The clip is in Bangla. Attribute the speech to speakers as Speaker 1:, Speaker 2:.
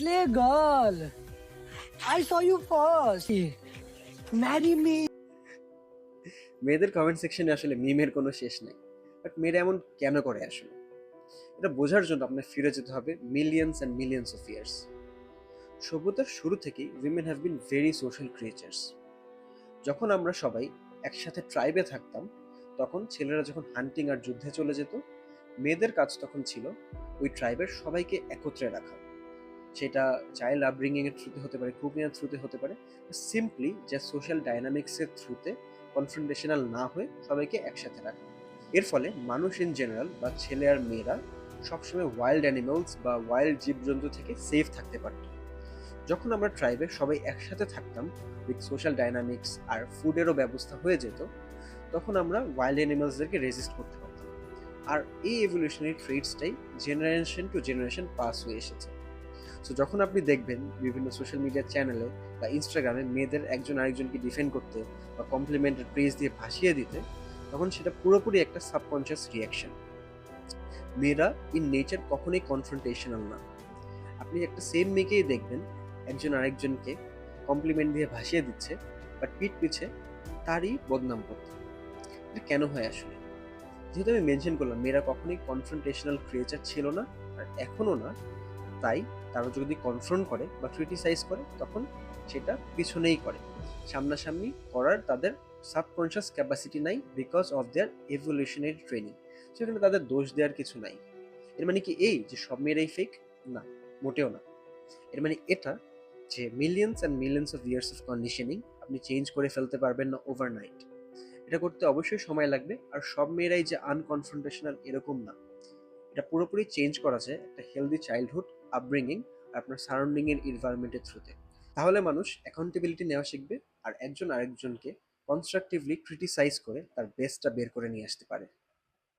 Speaker 1: Slay girl. I saw you first. Marry me.
Speaker 2: মেয়েদের কমেন্ট সেকশনে আসলে মিমের কোনো শেষ নাই, বাট মেয়েরা এমন কেন করে আসলে? এটা বোঝার জন্য আপনার ফিরে যেতে হবে millions and millions of years. সভ্যতার শুরু থেকেই women have been very social creatures. যখন আমরা সবাই একসাথে ট্রাইবে থাকতাম, তখন ছেলেরা যখন হান্টিং আর যুদ্ধে চলে যেত, মেয়েদের কাজ তখন ছিল ওই ট্রাইবের সবাইকে একত্রে রাখা। সেটা চাইল্ড আপব্রিঙ্গিং এর থ্রুতে হতে পারে, কুকিং এর থ্রুতে হতে পারে, সিম্পলি যে সোশ্যাল ডাইনামিক্সের থ্রুতে কনফ্রন্টেশনাল না হয়ে সবাইকে একসাথে রাখা। এর ফলে মানুষ ইন জেনারেল বা ছেলে আর মেয়েরা সবসময় ওয়াইল্ড অ্যানিমালস বা ওয়াইল্ড জীবজন্তু থেকে সেফ থাকতে পারত। যখন আমরা ট্রাইবে সবাই একসাথে থাকতাম, উইথ সোশ্যাল ডাইনামিক্স আর ফুডেরও ব্যবস্থা হয়ে যেত, তখন আমরা ওয়াইল্ড অ্যানিমালসদেরকে রেজিস্ট করতে পারতাম। আর এই এভলিউশনারি ট্রেডসটাই জেনারেশন টু জেনারেশন পাস হয়ে এসেছে। সো যখন আপনি দেখবেন বিভিন্ন সোশ্যাল মিডিয়া চ্যানেলে বা ইনস্টাগ্রামে মেয়েদের একজন আরেকজনকে ডিফেন্ড করতে বা কমপ্লিমেন্টের প্রেজ দিয়ে ভাসিয়ে দিতে, তখন সেটা পুরোপুরি একটা সাবকনশিয়াস রিয়াকশন। মেয়েরা ইন নেচার কখনোই কনফ্রন্টেশনাল না। আপনি একটা সেম মেয়েকেই দেখবেন একজন আরেকজনকে কমপ্লিমেন্ট দিয়ে ভাসিয়ে দিচ্ছে, বাট পিঠ পিছে তারই বদনাম করতে। এটা কেন হয় আসলে? যেহেতু আমি মেনশন করলাম মেয়েরা কখনোই কনফ্রন্টেশনাল ক্রিয়েচার ছিল না, আর এখনও না, তাই তারা যদি কনফ্রন্ট করে বা ক্রিটিসাইজ করে, তখন সেটা পিছনেই করে, সামনাসামনি করার তাদের সাবকনশিয়াস ক্যাপাসিটি নাই, because of their evolutionary training. সেখানে তাদের দোষ দেওয়ার কিছু নাই। এর মানে কি এই যে সব মেয়েরাই ফেক? না, মোটেও না। এর মানে এটা যে millions and millions of years of conditioning আপনি চেঞ্জ করে ফেলতে পারবেন না ওভারনাইট। এটা করতে অবশ্যই সময় লাগবে, আর সব মেয়েরাই যে আনকনফ্রন্টেশনাল এরকম না। এটা পুরোপুরি চেঞ্জ করা যায় একটা হেলদি চাইল্ডহুড আপব্রিঙ্গিং আর আপনার সারাউন্ডিং এর এনভায়রনমেন্টের থ্রুতে। তাহলে মানুষ অ্যাকাউন্টেবিলিটি নেওয়া শিখবে, আর একজন আরেকজনকে কনস্ট্রাকটিভলি ক্রিটিসাইজ করে তার বেস্টটা বের করে নিয়ে আসতে পারে।